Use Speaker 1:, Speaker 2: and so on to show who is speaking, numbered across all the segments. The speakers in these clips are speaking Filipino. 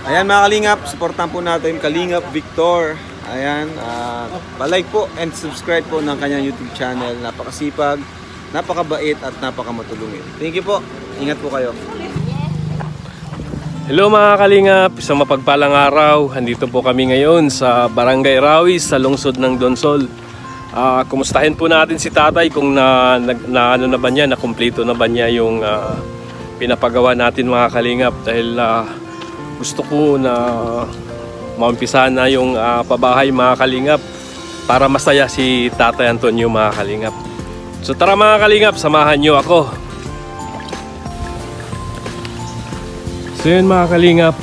Speaker 1: Ayan mga Kalingap, supportan po natin Kalingap Victor. Ayan, palike po and subscribe po ng kanyang YouTube channel. Napakasipag, napakabait at napakamatulungin. Thank you po. Ingat po kayo.
Speaker 2: Hello mga Kalingap, isang mapagpalang araw. Andito po kami ngayon sa Barangay Rawis sa lungsod ng Donsol. Kumustahin po natin si tatay kung ano na ba niya, nakumpleto na ba niya yung pinapagawa natin mga Kalingap. Dahil gusto ko na maumpisahan na yung pabahay mga Kalingap para masaya si Tatay Antonio mga Kalingap. So tara mga Kalingap, samahan nyo ako. So yun mga Kalingap,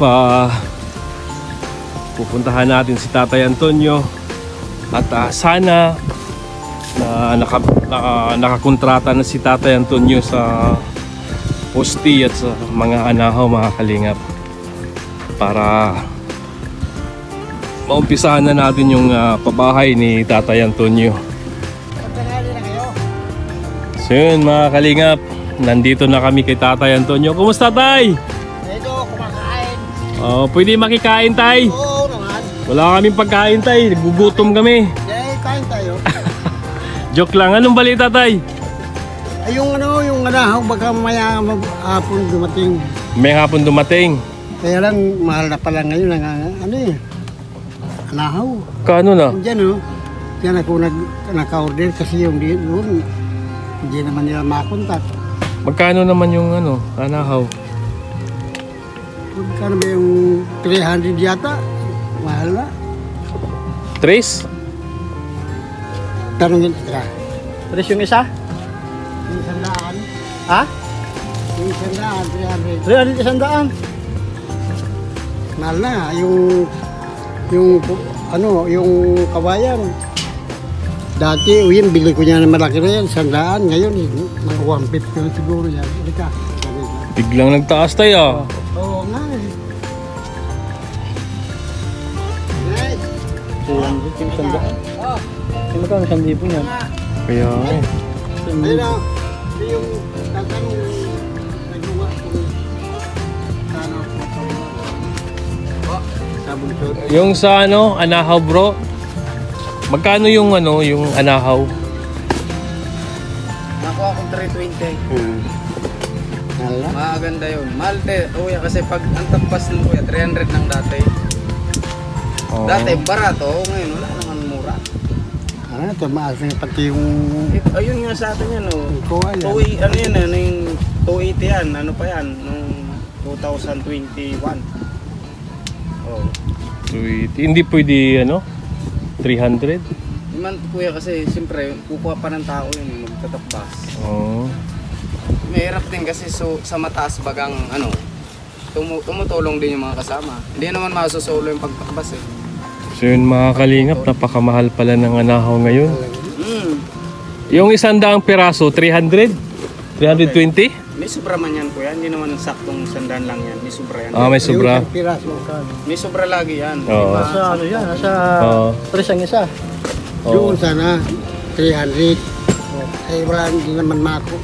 Speaker 2: pupuntahan natin si Tatay Antonio at sana nakakontrata na si Tatay Antonio sa posti at sa mga anahaw mga Kalingap para maumpisahan na natin yung pabahay ni Tatay Antonio. So yun mga Kalingap, nandito na kami kay Tatay Antonio. Kumusta tay?
Speaker 3: Ito, kumakain.
Speaker 2: Pwede makikain tay?
Speaker 3: Oo naman.
Speaker 2: Wala kaming pagkain tay, nagugutom kami.
Speaker 3: Kain tayo.
Speaker 2: Joke lang, anong balita tay?
Speaker 3: Ay, yung anahaw, baka mamaya hapon dumating.
Speaker 2: May hapon dumating.
Speaker 3: Kaya lang, mahal na pala ngayon anahaw.
Speaker 2: Kano na?
Speaker 3: Diyan ako naka-order kasi yung doon, hindi naman nila makontak.
Speaker 2: Magkano naman yung anahaw?
Speaker 3: Magkano ba yung 300 yata? Mahal na.
Speaker 2: Tres?
Speaker 3: Tanongin ka.
Speaker 4: Tres yung isa?
Speaker 3: Yung 100.
Speaker 4: Ha?
Speaker 3: Yung 100, 300.
Speaker 4: 300, 100.
Speaker 3: Mahal na. Yung kawayan. Dati, yun, bili ko niya na malaki na yan, 100. Ngayon, mga 150 na siguro yan. Hindi ka.
Speaker 2: Biglang nagtaas tayo.
Speaker 3: Oo nga eh.
Speaker 4: Yung 100. Yung magkano 1,000 yan?
Speaker 2: Kaya
Speaker 3: Ayun na. Yung tatanong nagawa kung kano sabon shot.
Speaker 2: yung sa anahaw bro. Magkano yung yung anahaw?
Speaker 5: Nakuha ko 320.
Speaker 3: Hala.
Speaker 5: Maganda yun. Mahal kuya kasi pag ang tampas ng kuya 300 ng dati.
Speaker 2: Oh.
Speaker 5: Dati barato, ngayon wala naman mura.
Speaker 3: Ano, tumaas na pati yung
Speaker 5: Ayun nga sa atin yan
Speaker 3: kawayan.
Speaker 5: yung 280 yan. Ano pa yan? Nung 2021. Oh.
Speaker 2: Sweet. Hindi pwede 300?
Speaker 5: Naman kuya kasi siyempre kukuha pa ng tao yun magtatakbas.
Speaker 2: Oh.
Speaker 5: Mahirap din kasi sa mataas bagang tumutulong din yung mga kasama. Hindi naman masusolo yung pagtakbas eh.
Speaker 2: So yun mga Kalingap, napakamahal pala ng anahaw ngayon. Yung 100 piraso, 300? 320?
Speaker 5: May sobra man yan kuya, hindi naman saktong 100 lang yan, may sobra yan.
Speaker 2: May sobra.
Speaker 3: Yung piraso ka.
Speaker 5: May sobra lagi yan.
Speaker 2: Oo.
Speaker 4: Nasa yan? Nasa tres ang isa.
Speaker 3: Doon sana 300. Eh wala, hindi naman mako.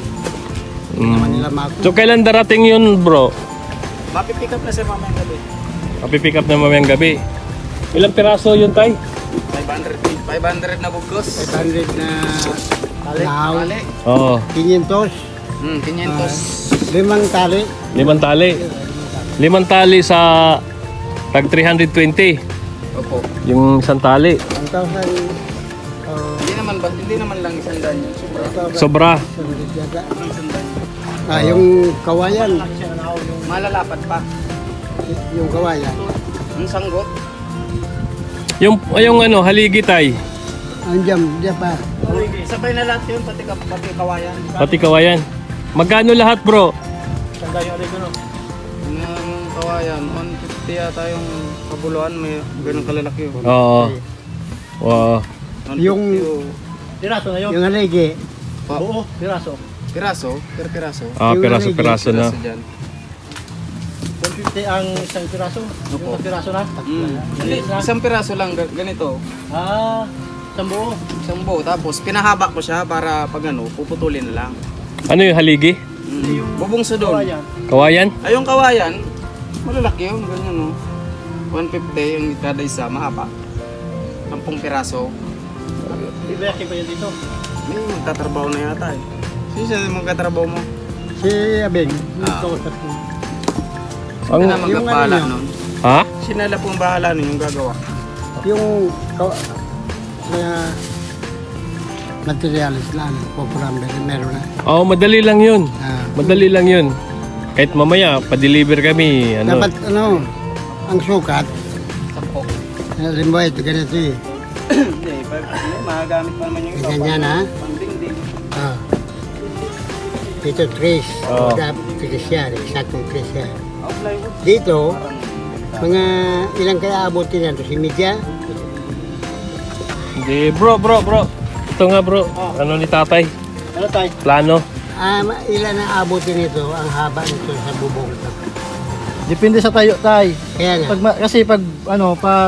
Speaker 3: Hindi naman nila mako.
Speaker 2: So kailan darating yun bro?
Speaker 5: Mapipick up na siya mamayang gabi.
Speaker 2: Mapipick up na mamayang gabi. Ilang piraso yun tay?
Speaker 5: 500 na bugos.
Speaker 3: 500 na anahaw.
Speaker 5: Tali.
Speaker 2: Oo.
Speaker 3: 500.
Speaker 5: 500.
Speaker 3: 5 tali.
Speaker 2: 5 tali. 5 tali sa tag 320.
Speaker 5: Opo.
Speaker 2: Yung isang tali.
Speaker 3: 1,000.
Speaker 5: Hindi naman lang 100 yun.
Speaker 2: Sobra.
Speaker 5: Sobra.
Speaker 3: Yung kawayan.
Speaker 5: Malalapat pa.
Speaker 3: Yung kawayan.
Speaker 5: Yung sanggot.
Speaker 2: Yung haligi tay.
Speaker 3: Diyan pa.
Speaker 5: Sabay na lahat yun, pati kawayan.
Speaker 2: Pati kawayan. Magkano lahat bro?
Speaker 4: Sanda yung oregano.
Speaker 5: Yung kawayan, 150 yata yung kabuluhan, may ganun kalalaki yun.
Speaker 2: Oo. Wow.
Speaker 5: 150
Speaker 3: Yung-
Speaker 4: Piraso na yun.
Speaker 3: Yung aligi.
Speaker 4: Oo, piraso.
Speaker 5: Piraso, per piraso.
Speaker 2: Piraso-piraso na.
Speaker 5: Piraso dyan.
Speaker 4: 150 ang isang piraso. Yung isang piraso na.
Speaker 5: Hindi, isang piraso lang, ganito.
Speaker 4: Isang buo.
Speaker 5: Isang buo, tapos pinahaba ko siya para pag puputulin na lang.
Speaker 2: Ano yung haligi?
Speaker 5: Bubungso doon.
Speaker 4: Kawayan.
Speaker 2: Kawayan?
Speaker 5: Ay, yung kawayan, Malalaki yun, ganyan no. 150 yung kada isa, mahaba. 10 piraso.
Speaker 4: Bibiyakin pa yun dito.
Speaker 5: May magtatrabaho na yata eh. Sino siya magtatrabaho mo?
Speaker 3: Si Abeng.
Speaker 5: Ah.
Speaker 2: Ang,
Speaker 5: Sino na magpahala
Speaker 3: ano
Speaker 5: nun?
Speaker 2: ha?
Speaker 5: Sinala pong bahala nun yung gagawa.
Speaker 3: Yung mga materialis na popular meron na.
Speaker 2: Oo, madali lang yun.
Speaker 3: Ah.
Speaker 2: Madali lang yun. Kahit mamaya, pa-deliver kami. Ano?
Speaker 3: Dapat ang sukat. Halimbawa ito ganito eh.
Speaker 5: Hindi, magagamit pa naman yung iba.
Speaker 3: Ganyan ha.
Speaker 5: Pang-ding-ding.
Speaker 3: Ah. Ito trace.
Speaker 2: Oo.
Speaker 3: Trace yan. Exactong trace yan.
Speaker 5: Plywood.
Speaker 3: Dito, mga ilang kaya abutin yan. Si media.
Speaker 2: Hindi, bro. Ito nga bro, ano ni tatay?
Speaker 4: Ano tayo?
Speaker 2: Plano?
Speaker 3: Ilan na abutin ito ang haba nito sa bubong ito.
Speaker 4: Depende sa tayo, tay.
Speaker 3: Kaya nga.
Speaker 4: Kasi pag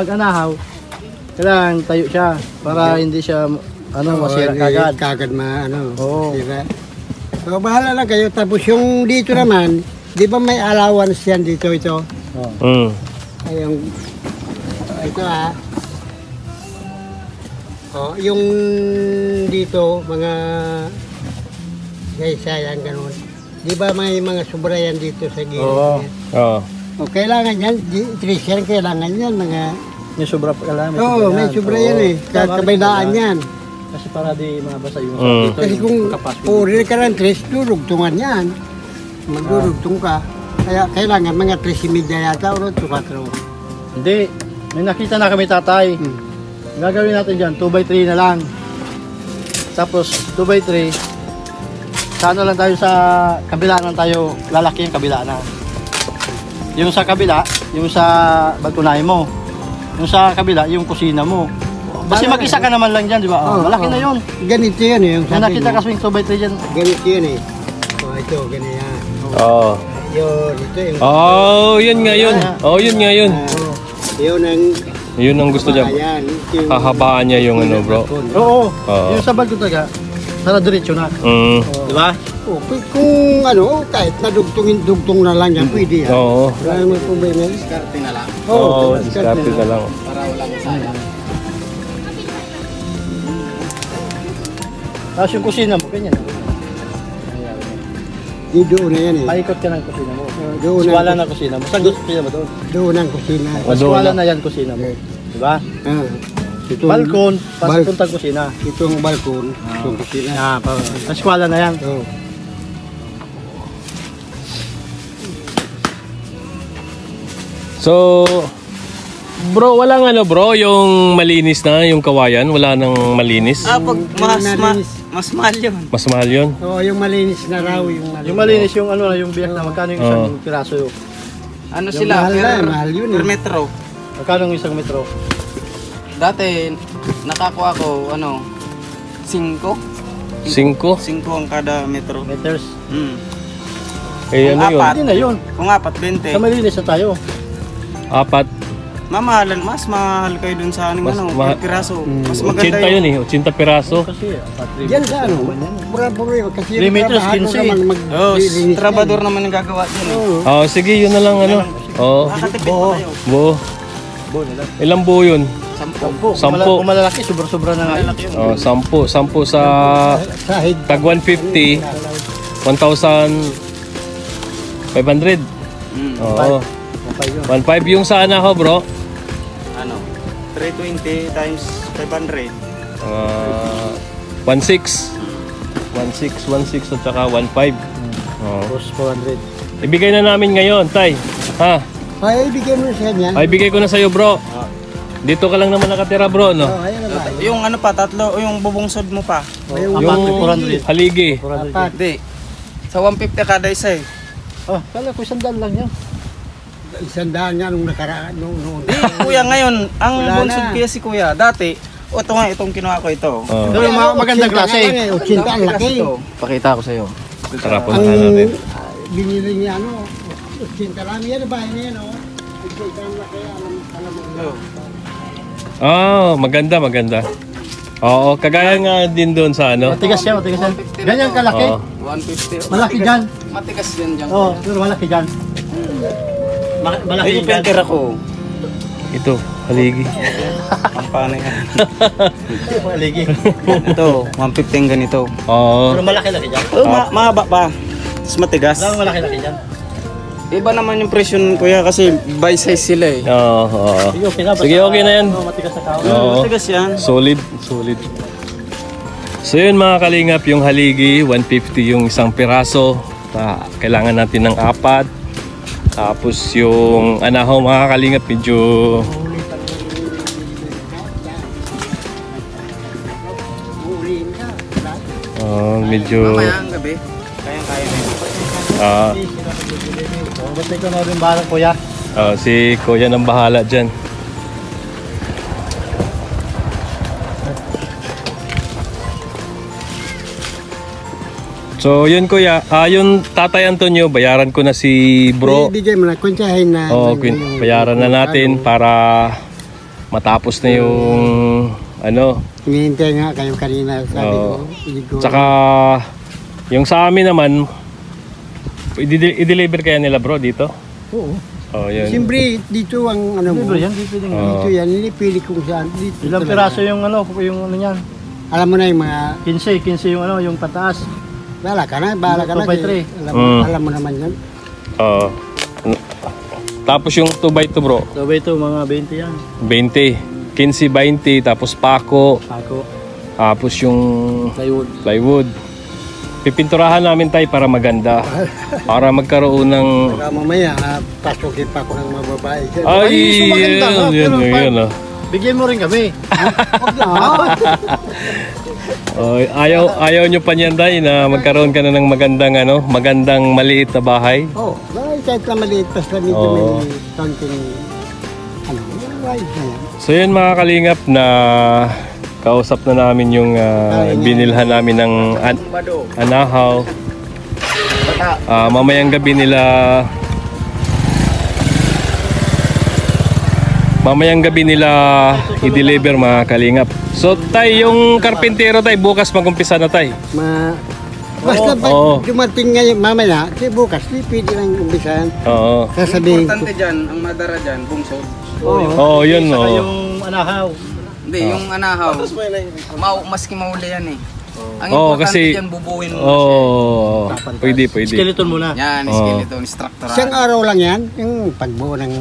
Speaker 4: anahaw, kailangan tayo siya para hindi siya masira kagad.
Speaker 3: Kagad
Speaker 4: Oo.
Speaker 3: sira. So bahala lang kayo. Tapos yung dito naman, di ba may allowance yan dito ito?
Speaker 2: Mm.
Speaker 3: Ay, ito ha. Oh, yung dito, mga sayang ganun. Di ba may mga sobra yan dito sa gilid?
Speaker 4: Oo.
Speaker 2: Oo.
Speaker 3: O, kailangan yan, Trish, yan, kailangan yan, mga...
Speaker 4: May sobra pa kailangan.
Speaker 3: Oo, may sobra yan eh. Kabaylaan yan.
Speaker 4: Kasi para di mabasa yung dito.
Speaker 3: Kasi kung puri ka ng Trish, durugtungan yan. Magdurugtong ka. Kaya kailangan mga 3.30 yata o 4.
Speaker 4: Hindi. May nakita na kami, tatay. Gagawin natin dyan, 2x3 na lang. Tapos 2x3, sa ano lang tayo sa kabila lang tayo, lalaki yung kabila na. Yung sa kabila, yung sa balkonahe mo. Yung sa kabila, yung kusina mo. Kasi mag-isa ka naman lang dyan, di ba? Malaki na yun.
Speaker 3: Ganito yun eh. Yung
Speaker 4: May nakita ka swing 2x3 dyan.
Speaker 3: ganito yun eh. O, ito, ganyan.
Speaker 2: Oo.
Speaker 3: Yun, ito yung...
Speaker 2: Oh, yun nga yun. Oh, yun nga yun.
Speaker 3: Yun ang...
Speaker 2: Yun ang gusto niya.
Speaker 3: Ayan. ito yung-
Speaker 2: Hahabaan niya yung ano, bro.
Speaker 4: Oo.
Speaker 2: Oo.
Speaker 4: Yung sa balkon talaga, sana diretso na.
Speaker 2: Mm.
Speaker 4: Di ba?
Speaker 3: Oh, kung kahit nadugtong na lang yan, pwede yan.
Speaker 2: Oo.
Speaker 3: Wala naman problema.
Speaker 5: Diskarte na lang.
Speaker 2: Oo, diskarte na lang.
Speaker 5: Para walang sayang.
Speaker 4: Tapos yung kusina mo, ganyan.
Speaker 3: Di doon na yan eh.
Speaker 4: Paikot ka ng kusina mo.
Speaker 3: Doon
Speaker 4: Eskwala
Speaker 3: ang,
Speaker 4: na kusina mo. Saan gusto kusina mo doon?
Speaker 3: doon ang kusina.
Speaker 4: Eskwala na yan kusina mo. Di ba?
Speaker 3: Itong,
Speaker 4: Balkon,
Speaker 3: Bal-
Speaker 4: papuntang kusina.
Speaker 3: Itong balkon, itong kusina.
Speaker 4: Eskwala na yan.
Speaker 3: Oh.
Speaker 2: So, bro, walang ano bro, yung malinis na, yung kawayan, wala nang malinis.
Speaker 5: Pag mas mahal yun.
Speaker 2: Mas mahal yun.
Speaker 3: Oo, yung malinis na raw.
Speaker 4: Yung malinis yung yung biyak na magkano yung isang piraso yun?
Speaker 5: Ano
Speaker 3: Yung
Speaker 5: sila?
Speaker 3: mahal na, mahal yun
Speaker 5: per
Speaker 3: eh.
Speaker 5: metro.
Speaker 4: Magkano yung isang metro?
Speaker 5: Dati, nakakuha ko, 5.
Speaker 2: 5?
Speaker 5: 5 ang kada metro.
Speaker 4: Meters.
Speaker 2: Eh ano yun?
Speaker 4: Hindi na yun.
Speaker 5: Kung 4, 20.
Speaker 4: Sa malinis na tayo.
Speaker 2: 4?
Speaker 5: Mamahalan, mas mahal kayo dun sa
Speaker 2: Mas
Speaker 5: per piraso. Mas maganda
Speaker 2: 80 yun eh, 80 piraso.
Speaker 4: Kasi,
Speaker 3: Yan sa ano, pura-pura. Kasi
Speaker 4: 3 meters,
Speaker 3: trabaho
Speaker 4: 15.
Speaker 3: naman maglilinis
Speaker 5: trabador
Speaker 3: yan.
Speaker 5: naman yung gagawa dyan.
Speaker 2: Oh, sige, yun na lang ano. Oh,
Speaker 5: Nakatipid pa kayo.
Speaker 2: buo. Ilang buo yun?
Speaker 5: 10.
Speaker 2: 10.
Speaker 4: Kung malalaki, sobra-sobra na nga yun.
Speaker 2: Oh, 10 sa
Speaker 3: Sahig.
Speaker 2: tag 150, 1,500. Oo. 1.5 yung sa ano ko, bro.
Speaker 5: 320 times 500.
Speaker 2: 1.6 at saka 1.5. Oh.
Speaker 4: Tapos 400.
Speaker 2: Ibigay na namin ngayon, tay. Ha?
Speaker 3: Ay, bigyan mo sa kanya.
Speaker 2: Ay, bigay ko na sa'yo, bro. Dito ka lang naman nakatira, bro, no?
Speaker 3: Oh, ayan na ba?
Speaker 5: Yung tatlo, yung bubungsod mo pa.
Speaker 3: Yung
Speaker 2: Yung
Speaker 4: 400.
Speaker 2: haligi.
Speaker 4: 400.
Speaker 3: apat.
Speaker 5: Hindi. Sa 150 kada isa eh.
Speaker 4: Oh, kala ko 100 lang yan.
Speaker 3: 100 nga nung nakaraan, noon.
Speaker 5: Kuya, ngayon, ang
Speaker 3: Wala
Speaker 5: bunsod
Speaker 3: na.
Speaker 5: kaya si kuya, dati, ito nga, itong kinuha ko ito.
Speaker 2: Oh.
Speaker 4: Pero magandang klase.
Speaker 3: 80 ang laki.
Speaker 5: Pakita ko sa'yo.
Speaker 2: Tara, punta
Speaker 3: Ang
Speaker 2: natin.
Speaker 3: binili niya, 80 lang. Yan, bahay niya, 80 ang laki. Alam mo.
Speaker 2: Oh, maganda. Oo, kagaya nga din doon sa ano.
Speaker 4: Matigas yan. Ganyan kalaki.
Speaker 2: Oo.
Speaker 5: 150.
Speaker 4: Malaki dyan.
Speaker 5: Matigas yan dyan.
Speaker 4: Oo, pero malaki dyan. Malaki yung
Speaker 5: Penter ako.
Speaker 2: Ito, haligi.
Speaker 5: Ang paano yan?
Speaker 4: Maligi.
Speaker 5: Ito, 150 ang ganito.
Speaker 2: Oo.
Speaker 4: Pero malaki-laki dyan.
Speaker 5: Mahaba pa. Tapos matigas.
Speaker 4: Alam mo malaki-laki dyan.
Speaker 5: Iba naman yung presyo nun, kuya, kasi by size sila eh.
Speaker 2: Oo.
Speaker 4: Sige, okay na.
Speaker 2: Sige, okay na yan.
Speaker 4: Matigas na tao.
Speaker 2: Oo.
Speaker 5: Matigas yan.
Speaker 2: Solid. So yun mga kalingap, yung haligi, 150 yung isang piraso. Kailangan natin ng 4. Tapos yung anahaw mga kalingap, medyo medyo
Speaker 5: Mamaya ang gabi. Kayang-kaya na yun.
Speaker 4: Basta ikaw na rin bahala, kuya.
Speaker 2: si Kuya nang bahala dyan. So yun kuya, yung Tatay Antonio, bayaran ko na si bro.
Speaker 3: Ibigay mo na, kuntsahin na.
Speaker 2: Bayaran na natin para matapos na yung ano.
Speaker 3: Hinihintay nga kayo kanina, sabi
Speaker 2: Oo.
Speaker 3: ko. Hindi ko.
Speaker 2: Tsaka yung sa amin naman, i-deliver kaya nila bro dito?
Speaker 3: Oo.
Speaker 2: Oh, yun.
Speaker 3: Siyempre, dito ang ano mo.
Speaker 4: Libre yan, dito din.
Speaker 3: Dito yan, pinipili kung saan. Dito
Speaker 4: Ilang
Speaker 3: talaga.
Speaker 4: piraso yung ano niyan?
Speaker 3: Alam mo na yung mga,
Speaker 4: 15 yung ano, yung pataas.
Speaker 3: bahala ka na.
Speaker 4: 2x3.
Speaker 3: Alam mo naman yan.
Speaker 2: Oo. Tapos yung 2x2 bro,
Speaker 4: So, ito, mga 20 yan.
Speaker 2: 20. 15-20, tapos pako,
Speaker 4: Ako,
Speaker 2: tapos yung
Speaker 4: plywood.
Speaker 2: plywood. Pipinturahan namin tayo para maganda. Para magkaroon ng...
Speaker 3: Baka mamaya, pasukin pa ako ng mga babae.
Speaker 2: Ay,
Speaker 4: so maganda ka,
Speaker 2: yun,
Speaker 4: pero
Speaker 2: yun, ah.
Speaker 4: Bigyan mo rin kami.
Speaker 3: Huwag na.
Speaker 2: Oh, ayaw nyo pa niyan tayo na magkaroon ka na ng magandang maliit na bahay.
Speaker 3: Oo, kahit na maliit, basta medyo
Speaker 2: Oo.
Speaker 3: may konting, wise na yan.
Speaker 2: So yun mga kalingap na kausap na namin yung binilhan namin ng anahaw. Mamayang gabi nila i-deliver mga kalingap. So tay, yung karpintero tay, bukas mag-umpisa na tay.
Speaker 3: Basta
Speaker 2: Oo.
Speaker 3: dumating ngayon, mamaya, bukas, pwede lang umpisahan.
Speaker 2: Oo.
Speaker 3: Sasabihin ko.
Speaker 5: Importante dyan, ang madara dyan, bungsod.
Speaker 2: Oo, yun
Speaker 4: Saka
Speaker 2: oh.
Speaker 4: yung anahaw.
Speaker 5: Hindi, yung anahaw, maski mauli yan eh. Ang
Speaker 2: Oo,
Speaker 5: importante
Speaker 2: kasi
Speaker 5: dyan, bubuin mo
Speaker 2: Oo. Pwede.
Speaker 4: Skeleton muna.
Speaker 5: siya. Yan, skeleton, structural.
Speaker 3: Isang araw lang yan, yung pagbuo ng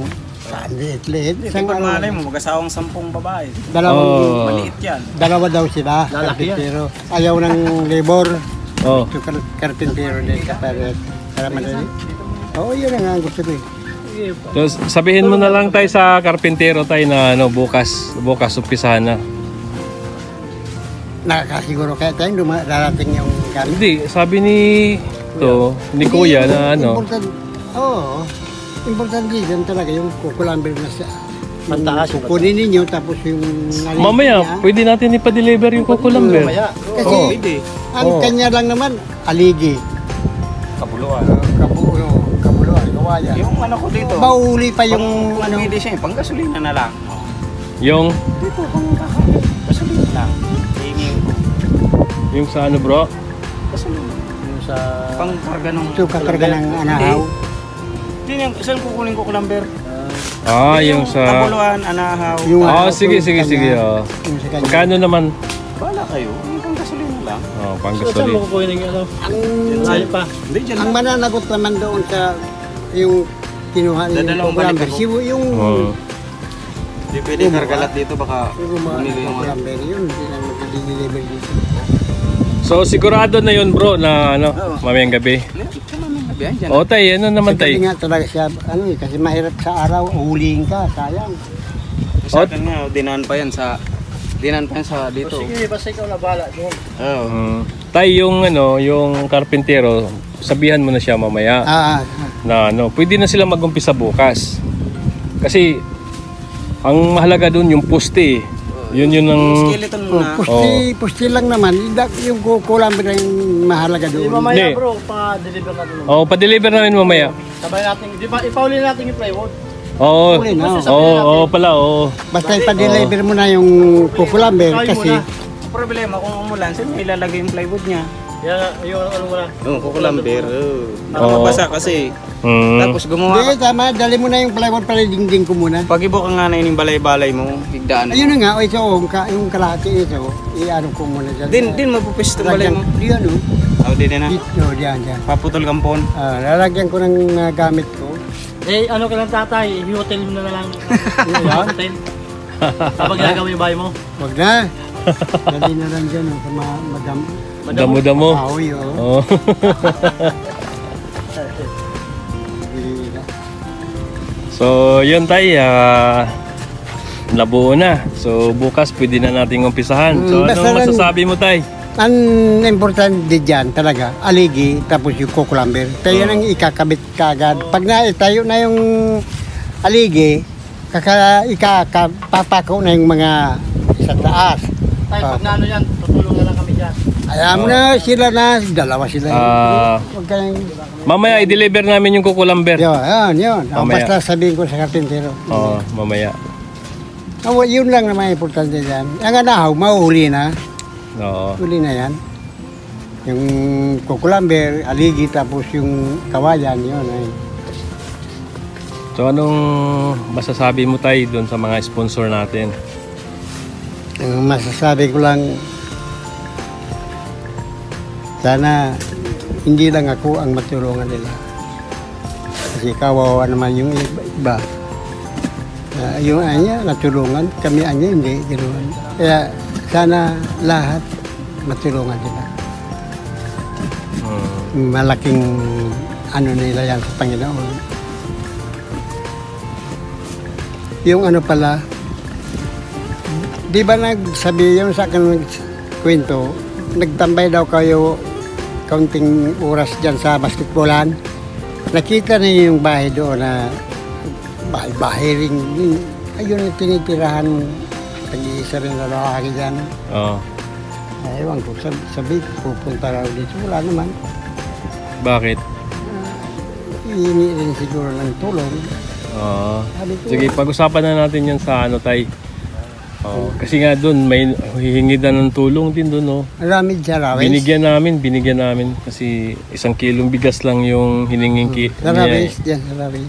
Speaker 3: liit-liit. Isang araw lang.
Speaker 5: mo, mag-asawang 10 babae.
Speaker 2: Oo.
Speaker 5: Maliit yan.
Speaker 3: Dalawa daw sila,
Speaker 4: Lalaki yan.
Speaker 3: karpintero. Ayaw ng labor.
Speaker 2: Oh.
Speaker 3: Ito karpintero din kapag para madali. Oo, yun ang ang gusto ko eh.
Speaker 2: So, sabihin mo na lang tayo sa karpintero tayo na bukas umpisahan na.
Speaker 3: Nakakasiguro kaya tayong darating yung gamit.
Speaker 2: Hindi, sabi ni Kuya na
Speaker 3: Importante dyan talaga yung kukulamber na sa
Speaker 4: Mantaas.
Speaker 3: kukunin ninyo tapos yung
Speaker 2: Mamaya, pwede natin ipa-deliver yung kukulamber.
Speaker 4: Mamaya.
Speaker 3: kasi ang kanya lang naman aligi.
Speaker 5: Kabuluan.
Speaker 3: Kabuluan, kawayan.
Speaker 5: Yung ano ko dito,
Speaker 3: Bauli pa yung ano.
Speaker 5: pwede siya, pang gasolina na lang.
Speaker 2: Yung
Speaker 5: Dito, pang gasolina lang. Hingin ko.
Speaker 2: yung sa ano bro?
Speaker 5: Gasolina.
Speaker 4: Yung sa...
Speaker 5: Pang karga nung...
Speaker 3: Ito kakarga ng anahaw.
Speaker 5: Hindi, saan kukunin ko kulamber?
Speaker 2: Yung sa...
Speaker 5: Kabuluan, anahaw.
Speaker 3: Yung
Speaker 2: sige.
Speaker 3: yung
Speaker 2: Oh.
Speaker 3: sa kanya.
Speaker 2: Magkano naman?
Speaker 5: Bala kayo, yung pang gasolina lang.
Speaker 2: Pang
Speaker 4: So, saan mo
Speaker 2: gasolina.
Speaker 4: kukunin yung ano?
Speaker 3: Ang,
Speaker 4: Layo pa.
Speaker 5: Hindi, dyan
Speaker 3: ang mananagot naman doon sa yung kinuha yung
Speaker 5: Dadalawang
Speaker 3: kukulamber.
Speaker 5: balik ako.
Speaker 3: Yung
Speaker 5: Hindi pwede kargalat dito, baka bumili yung...
Speaker 3: kukulamber yun. Hindi lang mag-deliver dito.
Speaker 2: So sigurado na yun bro na
Speaker 5: Oo.
Speaker 2: mamayang gabi.
Speaker 5: Biyan dyan.
Speaker 2: O tay, ano naman
Speaker 3: Kasi
Speaker 2: tay?
Speaker 3: nga talaga siya, kasi mahirap sa araw, uhulihin ka, sayang.
Speaker 5: Sa akin nga, dinaan pa yan sa dito.
Speaker 4: Sige, basta ikaw na bahala doon.
Speaker 5: Oo.
Speaker 2: Tay, yung karpintero, sabihan mo na siya mamaya na pwede na sila mag-umpisa bukas. Kasi ang mahalaga doon yung poste. Yun ang
Speaker 5: Skeleton muna.
Speaker 3: Pusti lang naman, yung kukulamber yung mahalaga
Speaker 4: Di
Speaker 3: doon.
Speaker 4: mamaya
Speaker 2: Hindi.
Speaker 4: bro, pa-deliver natin.
Speaker 2: pa-deliver namin mamaya.
Speaker 4: Sabay natin, di ba, ipauli natin yung plywood.
Speaker 2: Oo.
Speaker 3: Uli na,
Speaker 2: Pala.
Speaker 3: Basta ipa-deliver mo na yung kukulamber
Speaker 4: Try mo
Speaker 3: kasi
Speaker 4: na.
Speaker 5: Ang problema kung umulan, saan may ilalagay yung plywood niya?
Speaker 4: Yung ano mo na.
Speaker 5: Oo, kukulamber. Baka
Speaker 2: Oo.
Speaker 5: mabasa kasi.
Speaker 2: Mm.
Speaker 5: Tapos gumawa
Speaker 3: Hindi,
Speaker 5: ka.
Speaker 3: tama. Dali mo na yung plywood para dingding ko muna.
Speaker 5: Pag ibo ka nga na yung balay-balay mo, higdaan mo.
Speaker 3: Ayun na nga, o ito, yung kalahati ito, i-ano ko muna dyan.
Speaker 5: Din mapupwesto yung balay mo.
Speaker 3: Diyan, o.
Speaker 5: Oh, din na.
Speaker 3: Dito, diyan.
Speaker 5: Paputol kampon.
Speaker 3: Lalagyan ko ng gamit ko.
Speaker 4: Eh, ano ka lang tatay, i-hotel mo na lang. Hotel. Kapag gagawin yung bahay mo.
Speaker 3: Wag na. Dali na lang dyan, o. Madam.
Speaker 2: Damo-damo.
Speaker 3: Ahoy, o.
Speaker 2: Oh. So, yun tay, nabuo na. So, bukas pwede na nating umpisahan. So,
Speaker 3: Basta
Speaker 2: ano
Speaker 3: lang-
Speaker 2: masasabi mo tay?
Speaker 3: Ang importante dyan talaga, aligi, tapos yung kukulamber. Tayo nang ikakabit kagad. Pag tayo na yung aligi, papako na yung mga sa taas.
Speaker 4: Tay, pag na ano yan, tutulong na lang kami dyan.
Speaker 3: Ayaw mo na sila na, dalawa sila. Huwag kayong...
Speaker 2: Mamaya i-deliver namin yung kukulamber.
Speaker 3: Yun.
Speaker 2: Mamaya.
Speaker 3: Basta sabihin ko sa karpintero.
Speaker 2: Oo, mamaya.
Speaker 3: Yun lang naman importante dyan. Ang anahaw, mahuhuli na.
Speaker 2: Oo.
Speaker 3: Huli na yan. Yung kukulamber, aligi, tapos yung kawayan, yun.
Speaker 2: So, anong masasabi mo tay doon sa mga sponsor natin?
Speaker 3: Ang masasabi ko lang, sana hindi lang ako ang matulungan nila. Kasi kawawa naman yung iba. Yung anya, natulungan. Kami anya, hindi. Ganoon. Kaya sana lahat matulungan nila. Malaking ano nila yan sa Panginoon. Yung ano pala, di ba nagsabi yung sa akin kwento, nagtambay daw kayo kaunting oras dyan sa basketballan. Nakita niyo yung bahay doon na bahay ring. Ayun yung tinitirahan, tag-iisa rin na lalaki dyan.
Speaker 2: Oo.
Speaker 3: Ewan ko, sabi pupunta raw dito. Wala naman.
Speaker 2: Bakit?
Speaker 3: Hihingi rin siguro ng tulong.
Speaker 2: Oo.
Speaker 3: Sabi ko,
Speaker 2: Sige, pag-usapan na natin yan sa ano tay. Oo. Kasi nga doon, may hihingi na ng tulong din doon, no?
Speaker 3: marami dyan rawis.
Speaker 2: Binigyan namin kasi 1 kilong bigas lang yung hiningin
Speaker 3: Sa
Speaker 2: niya.
Speaker 3: rawis, dyan sa rawis.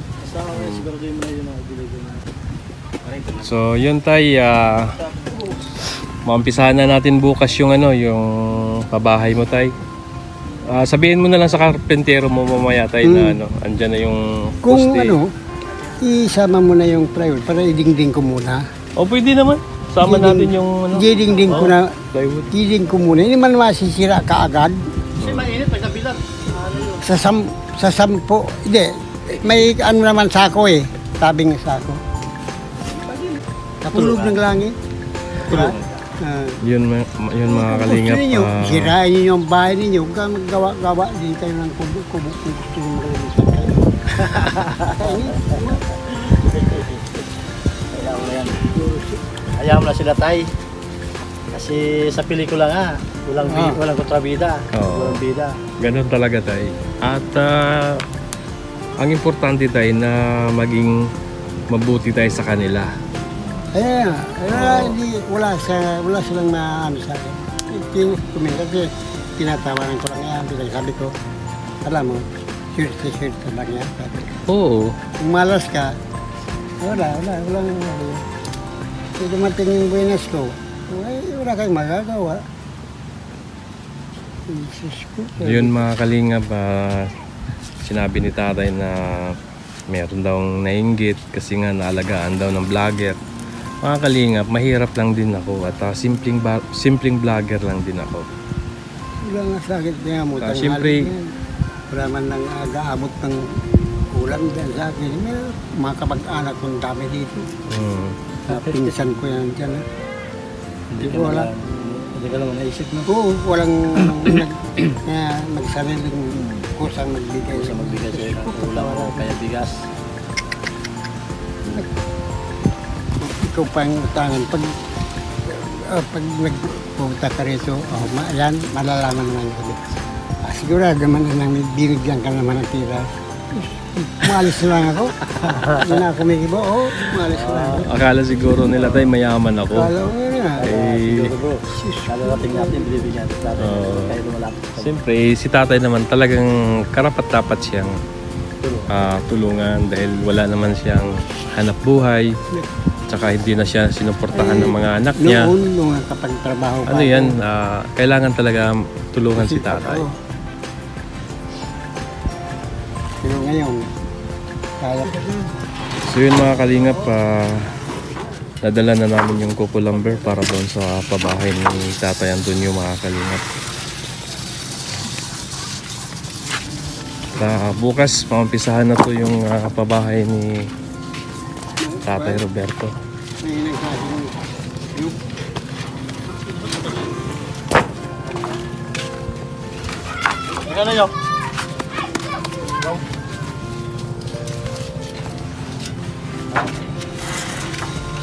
Speaker 2: So, yun tay, maumpisahan na natin bukas yung ano, yung pabahay mo tay. Sabihin mo na lang sa karpentero mo mamaya tay na ano, andyan na yung
Speaker 3: Kung
Speaker 2: poste.
Speaker 3: ano, isama mo na yung plywood para idingding ko muna.
Speaker 2: O pwede naman. Sama natin yung ano.
Speaker 3: Didingding ko na,
Speaker 2: Plywood.
Speaker 3: diding ko muna. Hindi man masisira kaagad.
Speaker 4: Kasi mainit pag nabilang.
Speaker 3: Sa sampo, hindi. May ano naman sako eh. Tabing sako. Tulog ng langit. Diba?
Speaker 2: Yun mga kalingap.
Speaker 3: Gusto ninyo, sirain ninyo yung bahay ninyo. Huwag kang magawa-gawa din kayo ng kubo-kubo kung gusto nyo marulusan kayo.
Speaker 4: Ayaw mo na sila tay. Kasi sa pelikula nga, walang kontrabida.
Speaker 2: Oo.
Speaker 4: Walang bida.
Speaker 2: Ganun talaga tay. At ang importante tay na maging mabuti tayo sa kanila.
Speaker 3: Wala silang maano sa akin. Kasi tinatawanan ko lang yan. Sabi ko, alam mo, shirt lang yan. Sabi ko.
Speaker 2: Oo.
Speaker 3: Kung malas ka, wala. Kung dumating yung buenas ko, wala kayong magagawa. Jesus ko.
Speaker 2: Yun mga kalingap, sinabi ni tatay na meron daw nainggit kasi nga naalagaan daw ng vlogger. Mga kalingap, mahirap lang din ako at simpleng vlogger lang din ako.
Speaker 3: Wala nga sakit niya mo.
Speaker 2: Siyempre,
Speaker 3: wala man lang agaabot ng ulam dyan sa akin. May mga kapag-anak kong dami dito. Sa pinsan ko yan dyan. Hindi ko wala.
Speaker 4: Hindi ka naman naisip mo.
Speaker 3: Oo, walang nagsariling kusang magbigay.
Speaker 4: Sa magbigay sa'yo ng ulam o kaya bigas.
Speaker 3: Ikaw pa ang utangan. Pag nagpunta ka rito, yan, malalaman naman ko. Sigurado naman na binigyan ka naman ng tira. Umalis lang ako. Hindi na ako may iba. Oo, umalis lang ako.
Speaker 2: Akala siguro nila tay mayaman ako.
Speaker 3: Kala ko nga.
Speaker 2: Eh,
Speaker 4: Bro, kalarating natin, binibigyan natin. Kaya lumalapit.
Speaker 2: siyempre, si tatay naman talagang karapat-dapat siyang tulungan dahil wala naman siyang hanap buhay. Tsaka hindi na siya sinuportahan ng mga anak niya.
Speaker 3: Noon, nung kapag trabaho pa
Speaker 2: Ano yan, kailangan talaga tulungan si tatay.
Speaker 3: Oo. Pero ngayon, kaya ko na.
Speaker 2: So yun mga kalingap, nadala na namin yung coco lumber para doon sa pabahay ni Tatay Antonio mga kalingap. Bukas maumpisahan na to yung pabahay ni Tatay Roberto.
Speaker 3: May nagsasing yung
Speaker 4: Ano yun?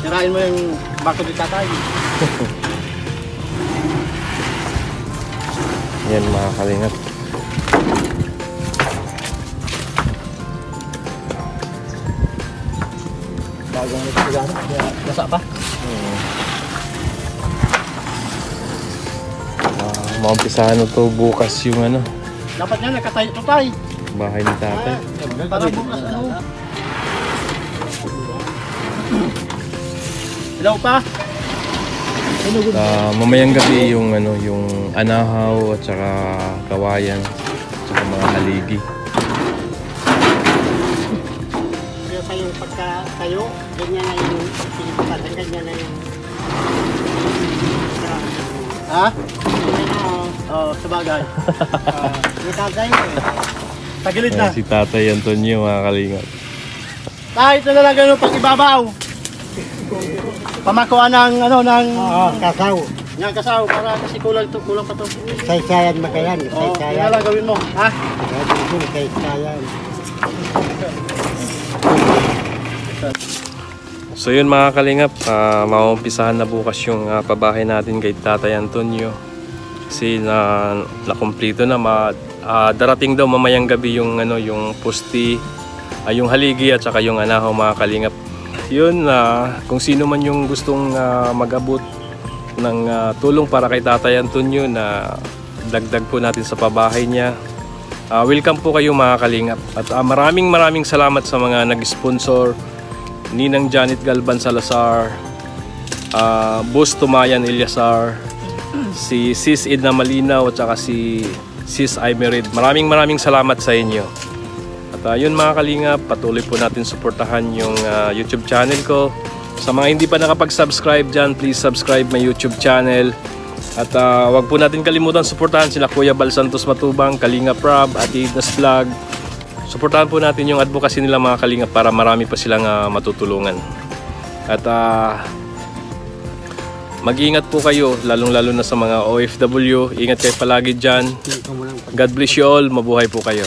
Speaker 4: Sirain mo yung bako ni tatay.
Speaker 2: Yan mga kalingap.
Speaker 4: Bagong nagsigaro. Nasa pa?
Speaker 2: Maumpisahan na to bukas yung
Speaker 4: Dapat nga nakatayo ito tayo.
Speaker 2: bahay ni Tatay.
Speaker 4: Para bukas ano. Hello pa?
Speaker 2: Mamayang gabi yung yung anahaw at saka kawayan at saka mga haligi.
Speaker 3: Pero pa yung pagka-tayo, ganyan na yung pinipatan, ganyan na yung
Speaker 4: Ha?
Speaker 3: ganyan na
Speaker 4: Oo, sabagay.
Speaker 3: yung tagay eh.
Speaker 4: Tagilid na.
Speaker 2: Si Tatay Antonio mga kalingap.
Speaker 4: Tayo ito na lang ganun pag ibabaw. Pamakuha ng ng
Speaker 3: Oo, kasaw.
Speaker 4: ng kasaw para kasi kulang pa to.
Speaker 3: Saysayan ba kayan?
Speaker 4: Oo, yun
Speaker 3: Saysayan.
Speaker 4: na lang gawin mo. Ha?
Speaker 3: Saysayan.
Speaker 2: So yun mga kalingap, maumpisahan na bukas yung pabahay natin kay Tatay Antonio. Kasi nakumpleto na, darating daw mamayang gabi yung yung pusti, yung haligi at saka yung anahaw mga kalingap. Yun, kung sino man yung gustong mag-abot ng tulong para kay Tatay Antonio na dagdag po natin sa pabahay niya, welcome po kayo mga kalingap. At maraming salamat sa mga nag-sponsor, Ninang Janet Galban Salazar, Boss Tumayan Eliasar, si Sis Edna Malinaw at saka si Sis Aymerid. Maraming salamat sa inyo. At yun mga kalingap, patuloy po natin suportahan yung YouTube channel ko. Sa mga hindi pa nakapag-subscribe dyan, please subscribe my YouTube channel. At wag po natin kalimutan suportahan sila Kuya Bal Santos Matubang, Kalingap Rob, at Idnas Vlog. Suportahan po natin yung advocacy nila mga kalingap para marami pa silang matutulungan. At mag-ingat po kayo, lalong-lalo na sa mga OFW. Ingat kayo palagi dyan. God bless you all. Mabuhay po kayo.